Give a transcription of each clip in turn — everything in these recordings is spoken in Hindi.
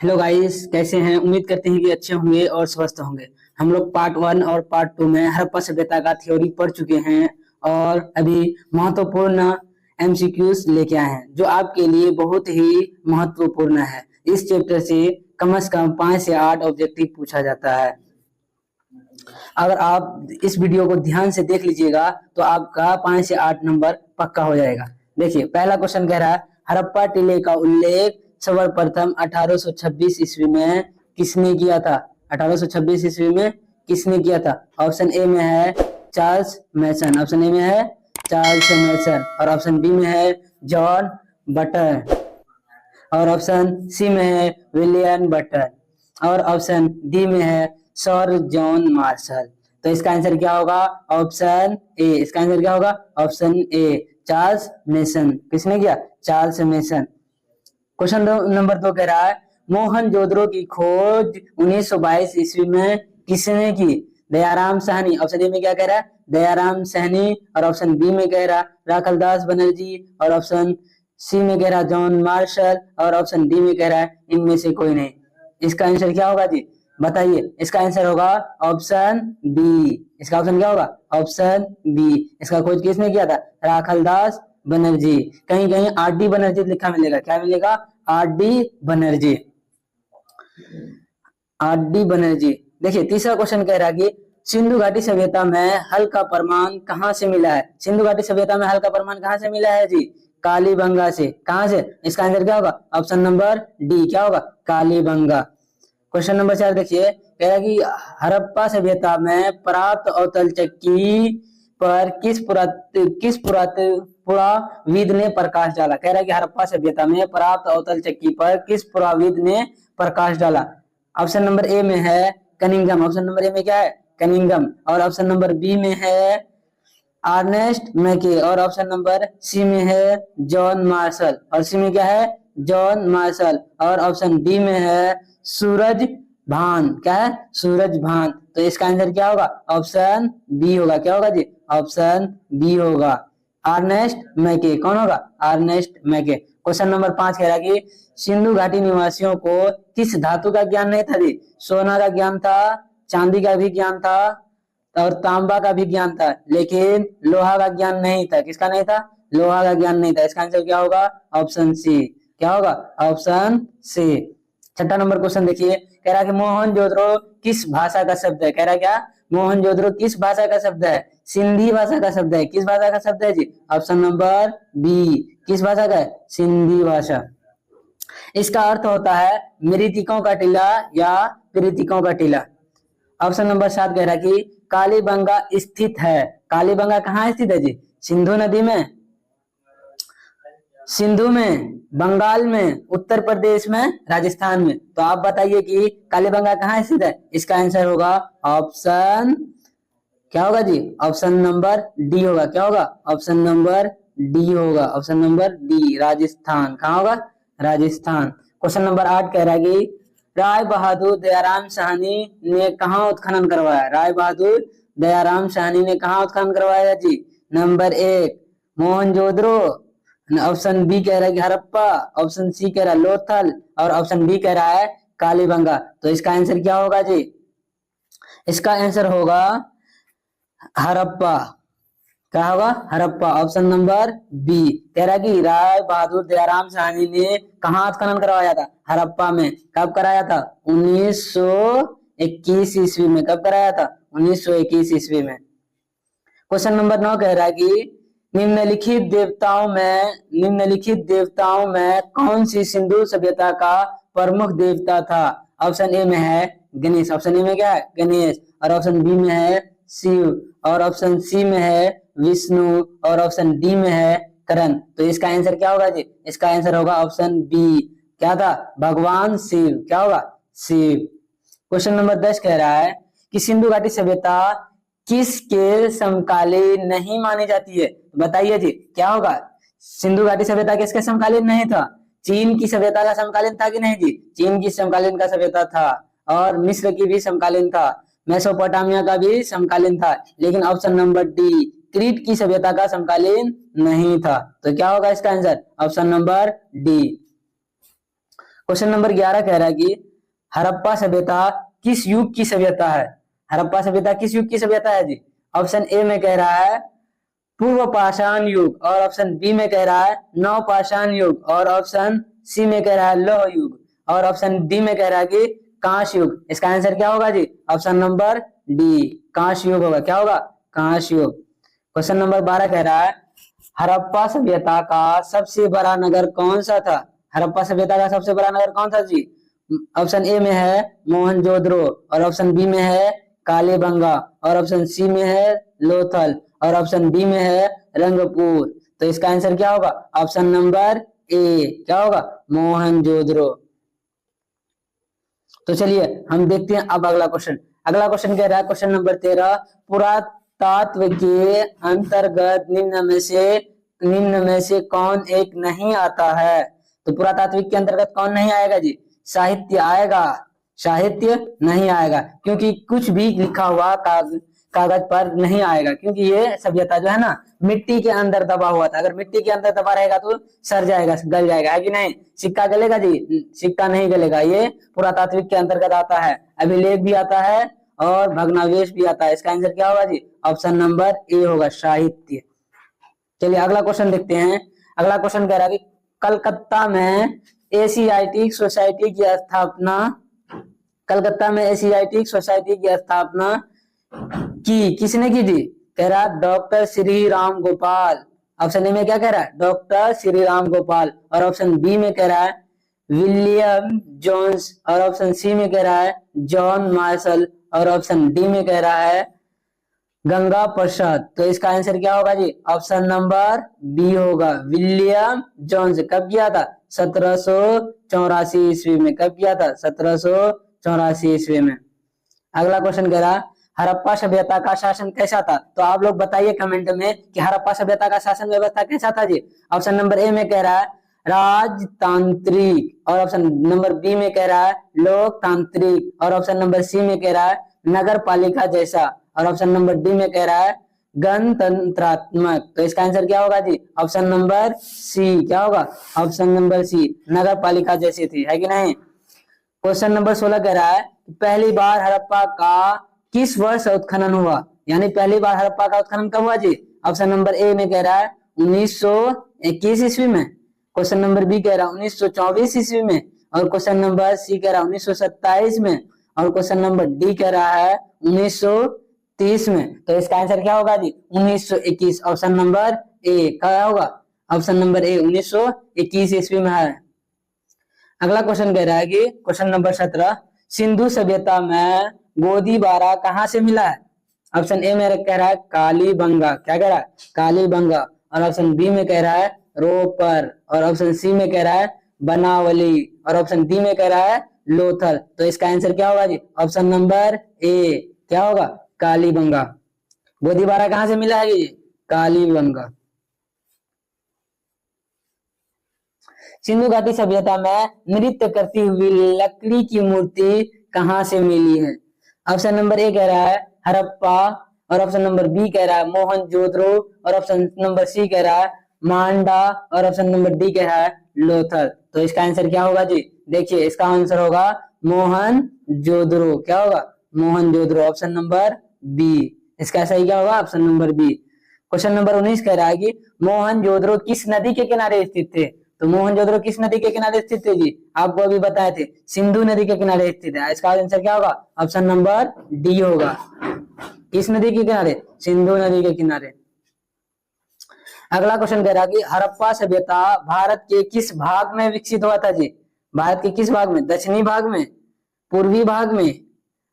हेलो गाइस, कैसे हैं। उम्मीद करते हैं कि अच्छे होंगे और स्वस्थ होंगे। हम लोग पार्ट 1 और पार्ट 2 में हड़प्पा सभ्यता का थ्योरी पढ़ चुके हैं और अभी महत्वपूर्ण एमसीक्यूज लेके आए हैं जो आपके लिए बहुत ही महत्वपूर्ण है। इस चैप्टर से कम 5 से 8 ऑब्जेक्टिव पूछा जाता है। अगर आप इस वीडियो को ध्यान से देख लीजिएगा तो आपका 5 से 8 नंबर पक्का हो जाएगा। देखिए, पहला क्वेश्चन कह रहा है हड़प्पा टीले का उल्लेख सर्वप्रथम 1826 ईस्वी में किसने किया था। 1826 ईस्वी में किसने किया था। ऑप्शन ए में है चार्ल्स मैसन, ऑप्शन ए में है चार्ल्स मैसन, और ऑप्शन बी में है जॉन बटन, और ऑप्शन सी में है विलियम बटन, और ऑप्शन डी में है सर जॉन मार्शल। तो इसका आंसर क्या होगा। Option A. इसका आंसर क्या होगा। Option A Charles mason. किसने किया। Charles mason. क्वेश्चन नंबर 2 कह रहा है मोहनजोदड़ो की खोज 1922 ईस्वी में किसने की। दयाराम साहनी। ऑप्शन ए में क्या कह रहा है दयाराम साहनी, और ऑप्शन बी में कह रहा राखलदास बनर्जी, और ऑप्शन सी में कह रहा जॉन मार्शल, और ऑप्शन डी में कह रहा है इनमें से कोई नहीं। इसका आंसर क्या होगा जी, बताइए। इसका आंसर होगा ऑप्शन बी। इसका ऑप्शन क्या होगा। Option B. इसका खोज किसने किया था। राखलदास बनर्जी। कहीं कहीं आर डी बनर्जी लिखा मिलेगा। क्या मिलेगा। Are D Banerjee. Are D Banerjee. देखिए, तीसरा क्वेश्चन कह रहा है कि सिंधु घाटी सभ्यता में हल का प्रमाण कहां से मिला है। सिंधु घाटी सभ्यता में हल का प्रमाण कहां से मिला है जी। कालीबंगा से। कहां से। इसका आंसर क्या होगा। Option number D. क्या होगा। कालीबंगा। क्वेश्चन नंबर 4 देखिए, कह रहा है कि हड़प्पा सभ्यता में प्राप्त अवतल चक्की पर किस पुराविद ने प्रकाश डाला। कह रहा है कि हड़प्पा सभ्यता में प्राप्त अवतल चक्की पर किस पुराविद ने प्रकाश डाला। ऑप्शन नंबर ए में है कनिंगम। ऑप्शन नंबर ए में क्या है कनिंगम, और ऑप्शन नंबर बी में है अर्नेस्ट मैके, और ऑप्शन नंबर सी में है जॉन मार्शल, और सी में क्या है जॉन मार्शल, और ऑप्शन डी में है सूरज भान। क्या है सूरज भान। तो इसका आंसर क्या होगा। ऑप्शन बी होगा। क्या होगा जी। ऑप्शन बी होगा। अर्नेस्ट मैके। कौन होगा। अर्नेस्ट मैके। क्वेश्चन नंबर 5 कह रहा है कि सिंधु घाटी निवासियों को किस धातु का ज्ञान नहीं था जी। सोना का ज्ञान था, चांदी का भी ज्ञान था, और तांबा का भी ज्ञान था, लेकिन लोहा का ज्ञान नहीं था। किसका नहीं था। लोहा का ज्ञान नहीं था। इसका आंसर क्या होगा। Option C. क्या होगा। Option C. छठा नंबर क्वेश्चन देखिए, कह रहा कि मोहनजोदड़ो किस भाषा का शब्द है। कह रहा क्या मोहनजोदड़ो किस भाषा का शब्द है। सिंधी भाषा का शब्द है। किस भाषा का शब्द है जी। Option number B. किस भाषा का है। सिंधी भाषा। इसका अर्थ होता है मृतकों का टीला या प्रीतिकों का टीला। ऑप्शन नंबर 7 कह रहा कि कालीबंगा स्थित है। कालीबंगा कहाँ स्थित है जी। सिंधु नदी में, सिंधु में, बंगाल में, उत्तर प्रदेश में, राजस्थान में। तो आप बताइए कि कालीबंगा कहाँ स्थित है। इसका आंसर होगा ऑप्शन क्या होगा जी। ऑप्शन नंबर डी होगा। क्या होगा। ऑप्शन नंबर डी होगा। Option number D Rajasthan. कहाँ होगा। राजस्थान। क्वेश्चन नंबर 8 कह रहा है कि राय बहादुर दयाराम साहनी ने कहाँ उत्खनन करवाया। राय बहादुर दयाराम साहनी ने कहाँ उत्खनन करवाया जी। नंबर 1 मोहनजोदड़ो, ऑप्शन बी कह रहा है कि हड़प्पा, ऑप्शन सी कह रहा है लोथल, और ऑप्शन डी कह रहा है कालीबंगा। तो इसका आंसर क्या होगा जी। इसका आंसर होगा हड़प्पा। क्या होगा। हड़प्पा। Option number B. कह रहा कि राय बहादुर दयाराम साहनी ने कहाँ उत्खनन करवाया था। हड़प्पा में। कब कराया था। 1921 ईस्वी में। कब कराया था। 1921 ईस्वी में। क्वेश्चन नंबर 9 कह रहा है कि निम्नलिखित देवताओं में कौन सी सिंधु सभ्यता का प्रमुख देवता था। ऑप्शन ए में है गणेश। ऑप्शन ए में क्या है गणेश, और ऑप्शन बी में है शिव, और ऑप्शन सी में है विष्णु, और ऑप्शन डी में है करण। तो इसका आंसर क्या होगा जी। इसका आंसर होगा ऑप्शन बी। क्या था भगवान शिव। क्या होगा शिव। क्वेश्चन नंबर 10 कह रहा है कि सिंधु घाटी सभ्यता किसके समकालीन नहीं मानी जाती है। बताइए जी क्या होगा। सिंधु घाटी सभ्यता किसके समकालीन नहीं था। चीन की सभ्यता का समकालीन था कि नहीं जी। चीन की समकालीन का सभ्यता था, और मिस्र की भी समकालीन था, मेसोपोटामिया का भी समकालीन था, लेकिन ऑप्शन नंबर डी क्रीट की सभ्यता का समकालीन नहीं था। तो क्या होगा इसका answer. Option number D. Question number 11 कह रहा है कि हड़प्पा सभ्यता किस युग की सभ्यता है? हड़प्पा सभ्यता किस युग की सभ्यता है जी? ऑप्शन ए में कह रहा है पूर्व पाषाण युग, और ऑप्शन बी में कह रहा है नव पाषाण युग, और ऑप्शन सी में कह रहा है लौह युग, और ऑप्शन डी में कह रहा है कि कांस्य युग। इसका आंसर क्या होगा जी? ऑप्शन नंबर डी, कांस्य युग होगा। क्या होगा? कांस्य युग। क्वेश्चन नंबर 12 कह रहा है हड़प्पा सभ्यता का सबसे बड़ा नगर कौन सा था? हड़प्पा सभ्यता का सबसे बड़ा नगर कौन था जी? ऑप्शन ए में है मोहनजोदड़ो, और ऑप्शन बी में है कालीबंगा, और ऑप्शन सी में है लोथल, और ऑप्शन डी में है रंगपुर। तो इसका आंसर क्या होगा? ऑप्शन नंबर ए, क्या होगा? मोहनजोदड़ो। तो चलिए हम देखते हैं अब अगला क्वेश्चन। अगला क्वेश्चन कह रहा है क्वेश्चन नंबर 13, पुरातत्व के अंतर्गत निम्न में से कौन एक नहीं आता है? तो पुरातात्विक के अंतर्गत कौन नहीं आएगा जी? साहित्य आएगा। साहित्य नहीं आएगा, क्योंकि कुछ भी लिखा हुआ कागज पर नहीं आएगा, क्योंकि ये सभ्यता जो है ना मिट्टी के अंदर दबा हुआ था। अगर मिट्टी के अंदर दबा रहेगा तो सड़ जाएगा, गल जाएगा, है कि नहीं? सिक्का गलेगा जी? सिक्का नहीं गलेगा। ये पुरातात्विक के अंतर्गत आता है। अभिलेख भी आता है और भग्नावशेष भी आता है। इसका आंसर क्या होगा जी? ऑप्शन नंबर ए होगा, साहित्य। चलिए अगला क्वेश्चन देखते हैं। अगला क्वेश्चन कह रहा है कि कलकत्ता में एशियाटिक सोसाइटी की स्थापना किसने की थी? कह रहा doctor Shri Ram Gopal. Option A में क्या कह रहा है? डॉक्टर श्री राम गोपाल, और ऑप्शन बी में कह रहा है विलियम जोन्स, और ऑप्शन सी में कह रहा है जॉन मार्शल, और ऑप्शन डी में कह रहा है गंगा प्रसाद। तो इसका आंसर क्या होगा जी? ऑप्शन नंबर बी होगा, विलियम जोन्स। कब किया था? 1784 ईस्वी में। कब किया था? 1784 ईस्वी में। अगला क्वेश्चन कह रहा हड़प्पा सभ्यता का शासन कैसा था? तो आप लोग बताइए कमेंट में कि हड़प्पा सभ्यता का शासन व्यवस्था कैसा था जी? ऑप्शन नंबर ए में कह रहा है राजतांत्रिक, और ऑप्शन नंबर बी में कह रहा है लोकतांत्रिक, और ऑप्शन नंबर सी में कह रहा है नगर पालिका जैसा, और ऑप्शन नंबर डी में कह रहा है गणतंत्रात्मक। तो इसका आंसर क्या होगा जी? Option number C. क्या होगा? ऑप्शन नंबर सी, नगर पालिका जैसी थी, है कि नहीं? क्वेश्चन नंबर 16 कह रहा है पहली बार हड़प्पा का किस वर्ष उत्खनन हुआ? यानी पहली बार हड़प्पा का उत्खनन कब हुआ जी? ऑप्शन नंबर ए में कह रहा है 1921 ईस्वी में, क्वेश्चन नंबर बी कह रहा है 1924 ईस्वी में, और क्वेश्चन नंबर सी कह रहा है 1927 में, और क्वेश्चन नंबर डी कह रहा है 1930 में। तो इसका आंसर क्या होगा जी? 1921। ऑप्शन नंबर ए क्या होगा? ऑप्शन नंबर ए 1921 ईस्वी में है। अगला क्वेश्चन कह रहा है कि क्वेश्चन नंबर 17, सिंधु सभ्यता में गोदीबारा कहाँ से मिला है? ऑप्शन ए में कह रहा है कालीबंगा। क्या कह रहा है? कालीबंगा, और ऑप्शन बी में कह रहा है रोपर, और ऑप्शन सी में कह रहा है बनावली, और ऑप्शन डी में कह रहा है लोथल। तो इसका आंसर क्या होगा जी? ऑप्शन नंबर ए, क्या होगा? कालीबंगा। गोदीबारा कहाँ से मिला है जी? कालीबंगा। सिंधु घाटी सभ्यता में नृत्य करती हुई लकड़ी की मूर्ति कहाँ से मिली है? ऑप्शन नंबर ए कह रहा है हड़प्पा, और ऑप्शन नंबर बी कह रहा है मोहनजोदड़ो, और ऑप्शन नंबर सी कह रहा है मांडा, और ऑप्शन नंबर डी कह रहा है लोथल। तो इसका आंसर क्या होगा जी? देखिए इसका आंसर होगा मोहनजोदड़ो। क्या होगा? Mohenjodaro, option number B. इसका सही क्या होगा? Option number B. Question number 19 कह रहा है कि मोहनजोदड़ो किस नदी के किनारे स्थित थे? तो मोहनजोदड़ो किस नदी के किनारे स्थित थे जी? आपको अभी बताए थे, सिंधु नदी के किनारे स्थित है। इसका आंसर क्या होगा? ऑप्शन नंबर डी होगा। किस नदी के किनारे? सिंधु नदी के किनारे। अगला क्वेश्चन कह रहा है कि हड़प्पा सभ्यता भारत के किस भाग में विकसित हुआ था जी? भारत के किस भाग में? दक्षिणी भाग में, पूर्वी भाग में?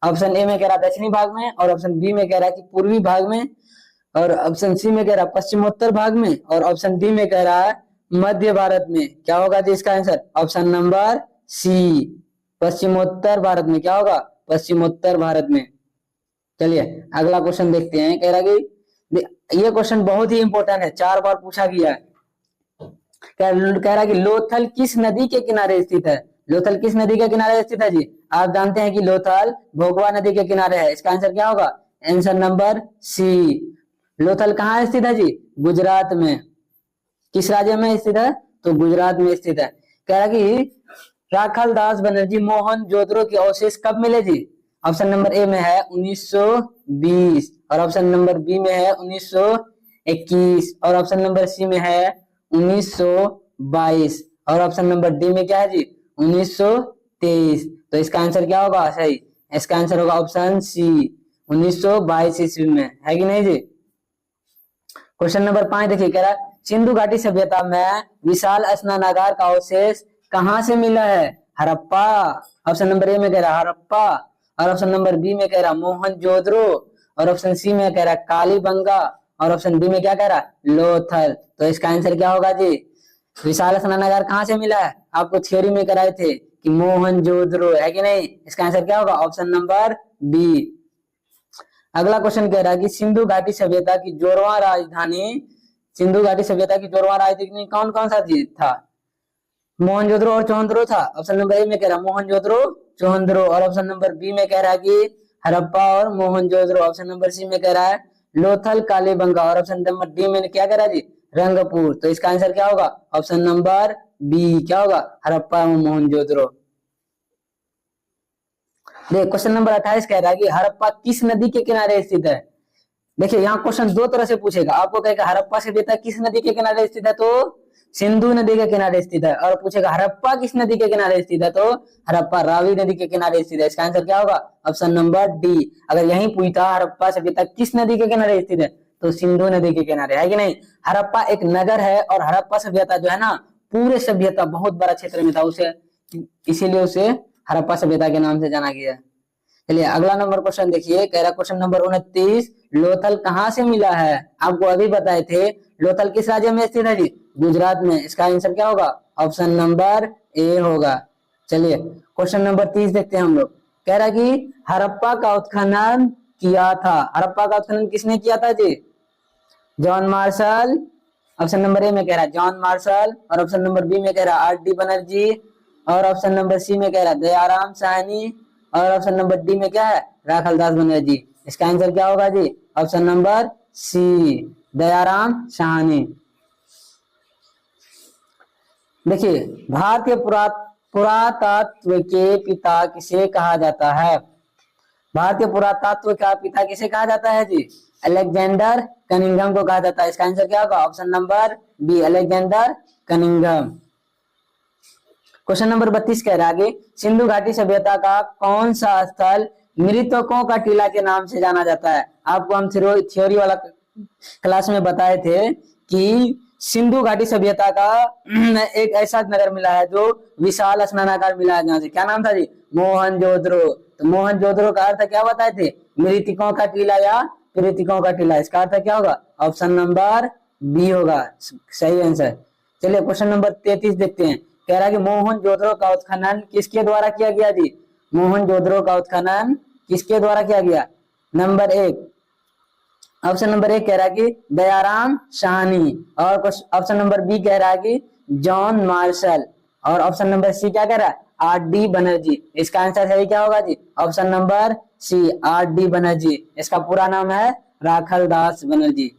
ऑप्शन ए में कह रहा है दक्षिणी भाग में, और ऑप्शन बी में कह रहा है कि पूर्वी भाग में, और ऑप्शन सी में कह रहा है पश्चिमोत्तर भाग में, और ऑप्शन डी में कह रहा है मध्य भारत में। क्या होगा जी इसका आंसर? ऑप्शन नंबर सी, पश्चिमोत्तर भारत में। क्या होगा? पश्चिमोत्तर भारत में। चलिए अगला क्वेश्चन देखते हैं। कह रहा कि ये क्वेश्चन बहुत ही इंपॉर्टेंट है, 4 बार पूछा गया है। कह रहा कि लोथल किस नदी के किनारे स्थित है? लोथल किस नदी के किनारे स्थित है जी? आप जानते हैं कि लोथल भोगवा नदी के किनारे है। इसका आंसर क्या होगा? Answer number C. लोथल कहाँ स्थित है जी? गुजरात में। किस राज्य में स्थित है? तो गुजरात में स्थित है। कह रहा कि राखालदास बनर्जी मोहनजोदड़ो के अवशेष कब मिले जी? ऑप्शन नंबर ए में है 1920 और ऑप्शन नंबर बी में है 1921 और ऑप्शन नंबर सी में है 1922 और ऑप्शन नंबर डी में क्या है जी? 1923। तो इसका आंसर क्या होगा सही? इसका आंसर होगा ऑप्शन सी 1922 ईस्वी में, है कि नहीं जी? क्वेश्चन नंबर 5 देखिए, कह रहा है सिंधु घाटी सभ्यता में विशाल स्नानागार का अवशेष कहां से मिला है? हड़प्पा। ऑप्शन नंबर ए में कह रहा हड़प्पा और ऑप्शन नंबर बी में कह रहा मोहनजोदड़ो और ऑप्शन सी में कह रहा कालीबंगा और ऑप्शन डी में क्या कह रहा लोथल। तो इसका आंसर क्या होगा जी? विशाल स्नानागार कहां से मिला है? आपको थ्योरी में कराए थे कि मोहनजोदड़ो, है कि नहीं? इसका आंसर क्या होगा? Option number B. अगला क्वेश्चन कह रहा है कि सिंधु घाटी सभ्यता की जोरवां राजधानी, सिंधु घाटी सभ्यता की जोरवां राजधानी कौन कौन सा था? मोहनजोदड़ो और चोहंदरो था। ऑप्शन नंबर ए में कह रहा मोहनजोदड़ो चोहंदरो और ऑप्शन नंबर बी में कह रहा है कि हड़प्पा और मोहनजोदड़ो। ऑप्शन नंबर सी में कह रहा है लोथल कालीबंगा और ऑप्शन नंबर डी में क्या कह रहा है जी? रंगपुर। तो इसका आंसर क्या होगा? ऑप्शन नंबर बी क्या होगा? हड़प्पा और मोहनजोदड़ो। देखिए क्वेश्चन नंबर 28 कह रहा है कि हड़प्पा किस नदी के किनारे स्थित है? देखिए यहाँ क्वेश्चन दो तरह से पूछेगा, आपको कहेगा हड़प्पा सभ्यता किस नदी के किनारे स्थित है? तो सिंधु नदी के किनारे स्थित है। और पूछेगा हड़प्पा किस नदी के किनारे स्थित है? तो हड़प्पा रावी नदी के किनारे स्थित है। इसका आंसर क्या होगा? Option number D. अगर यही पूछता हड़प्पा सभ्यता किस नदी के किनारे स्थित है तो सिंधु नदी के किनारे, है कि नहीं? हड़प्पा एक नगर है और हड़प्पा सभ्यता जो है ना पूरे सभ्यता बहुत बड़ा क्षेत्र में था, उसे इसीलिए उसे हड़प्पा सभ्यता के नाम से जाना गया। चलिए अगला नंबर क्वेश्चन देखिए, कह रहा क्वेश्चन नंबर 29 लोथल कहां से मिला है? आपको अभी बताए थे लोथल किस राज्य में स्थित है जी? गुजरात में। इसका आंसर क्या होगा? ऑप्शन नंबर ए होगा। चलिए क्वेश्चन नंबर 30 देखते हैं हम लोग। कह रहा कि हड़प्पा का उत्खनन किया था, हड़प्पा का उत्खनन किसने किया था जी? John Marshall. Option number A में कह रहा है जॉन मार्शल और ऑप्शन नंबर बी में कह रहा आर डी बनर्जी और ऑप्शन नंबर सी में कह रहा दयाराम साहनी और ऑप्शन नंबर डी में क्या है? राखालदास बनर्जी। इसका आंसर क्या होगा जी? Option number C Dayaram Sahni. देखिए भारतीय पुरातत्व के पिता किसे कहा जाता है? भारतीय पुरातत्व का पिता किसे कहा जाता है जी? अलेक्जेंडर कनिंघम को कहा जाता है। इसका आंसर क्या होगा? Option number B Alexander Cunningham. Question number 32 कह रहा है सिंधु घाटी सभ्यता का कौन सा स्थल मृतकों का टीला के नाम से जाना जाता है? आपको हम थ्योरी वाला क्लास में बताए थे कि सिंधु घाटी सभ्यता का एक ऐसा नगर मिला है जो विशाल स्नानागार मिला है, जहां से क्या नाम था जी? मोहनजोदड़ो। तो मोहनजोदड़ो का अर्थ क्या बताए थे? मृतकों का टीला या पीड़ितों का टीला। इसका अर्थ क्या होगा? ऑप्शन नंबर बी होगा सही आंसर। चलिए क्वेश्चन नंबर 33 देखते हैं। कह रहा है कि मोहनजोदड़ो का उत्खनन किसके द्वारा किया गया जी? मोहनजोदड़ो का उत्खनन किसके द्वारा किया गया? नंबर एक, ऑप्शन नंबर एक कह रहा है कि दयाराम साहनी और ऑप्शन नंबर बी कह रहा है कि जॉन मार्शल और ऑप्शन नंबर सी क्या कह रहा है? R D Banerjee. इसका आंसर सही क्या होगा जी? Option number C R D Banerjee. इसका पूरा नाम है राखालदास बनर्जी।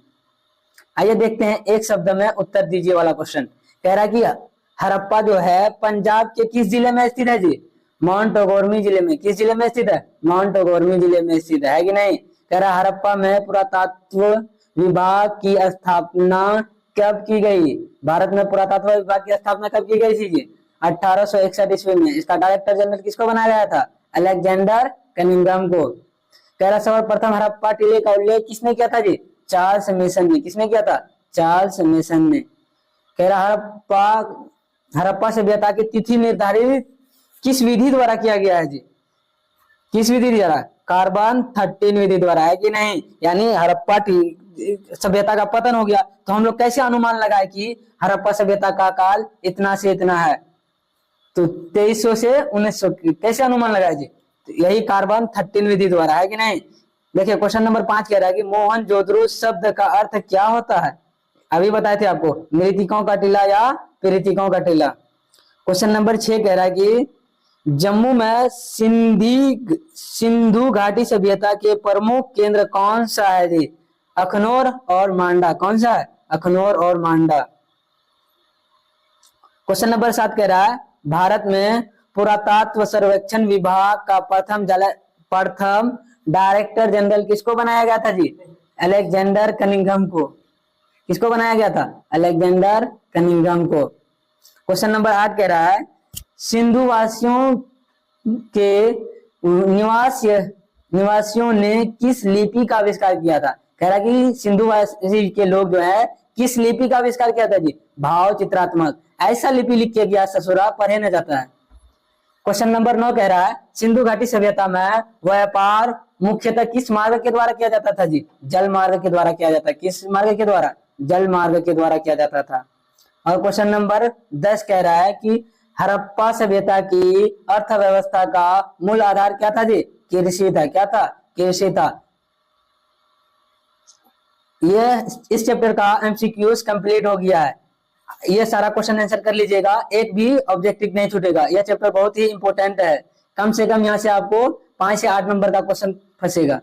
आइए देखते हैं एक शब्द में उत्तर दीजिए वाला क्वेश्चन। कह रहा है कि हड़प्पा जो है पंजाब के किस जिले में स्थित है जी? माउंट ओगोर्मी जिले में। किस जिले में स्थित है? माउंट ओगोर्मी जिले में स्थित है कि नहीं? कह रहा हड़प्पा में पुरातत्व विभाग की स्थापना कब की गई? भारत में पुरातत्व विभाग की स्थापना कब की गई थी जी? 1861 ईस्वी में। इसका डायरेक्टर जनरल किसको बनाया गया था? अलेक्जेंडर कनिंघम को। कह रहा सर्वप्रथम हड़प्पा टीले का उल्लेख किसने किया था जी? चार्ल्स मेसन ने। किसने किया था? चार्ल्स मेसन ने। कह रहा हड़प्पा सभ्यता की तिथि निर्धारित किस विधि द्वारा किया गया है जी? किस विधि द्वारा? कार्बन 13 विधि द्वारा, है कि नहीं? यानी हड़प्पा सभ्यता का पतन हो गया तो हम लोग कैसे अनुमान लगाए कि हड़प्पा सभ्यता का काल इतना से इतना है? तो 2300 से 1900 कैसे अनुमान लगाए जी? तो यही कार्बन 13 विधि द्वारा, है कि नहीं? देखिए क्वेश्चन नंबर 5 कह रहा है कि मोहनजोदड़ो शब्द का अर्थ क्या होता है? अभी बताए थे आपको, मृतकों का टीला या पीड़ितों का टीला। क्वेश्चन नंबर 6 कह रहा है कि जम्मू में सिंधु घाटी सभ्यता के प्रमुख केंद्र कौन सा है जी? अखनौर और मांडा। कौन सा है? अखनौर और मांडा। क्वेश्चन नंबर 7 कह रहा है भारत में पुरातत्व सर्वेक्षण विभाग का प्रथम डायरेक्टर जनरल किसको बनाया गया था जी? अलेक्जेंडर कनिंघम को। किसको बनाया गया था? अलेक्जेंडर कनिंघम को। क्वेश्चन नंबर 8 कह रहा है सिंधु वासियों के निवासियों ने किस लिपि का आविष्कार किया था? कह रहा कि सिंधु वासी के लोग जो है किस लिपि का आविष्कार किया था जी? भाव चित्रात्मक। ऐसा लिपि लिख के गया ससुरा पढ़े न जाता है। क्वेश्चन नंबर 9 कह रहा है सिंधु घाटी सभ्यता में व्यापार मुख्यतः किस मार्ग के द्वारा किया जाता था जी? जल मार्ग के द्वारा किया जाता। किस मार्ग के द्वारा? जल मार्ग के द्वारा किया जाता था। और क्वेश्चन नंबर 10 कह रहा है कि हड़प्पा सभ्यता की अर्थव्यवस्था का मूल आधार क्या था जी? कृषि था। क्या था? कृषि था। ये इस चैप्टर का एमसीक्यूज कंप्लीट हो गया है। ये सारा क्वेश्चन आंसर कर लीजिएगा, एक भी ऑब्जेक्टिव नहीं छूटेगा। यह चैप्टर बहुत ही इंपॉर्टेंट है। कम से कम यहाँ से आपको 5 से 8 नंबर का क्वेश्चन फंसेगा।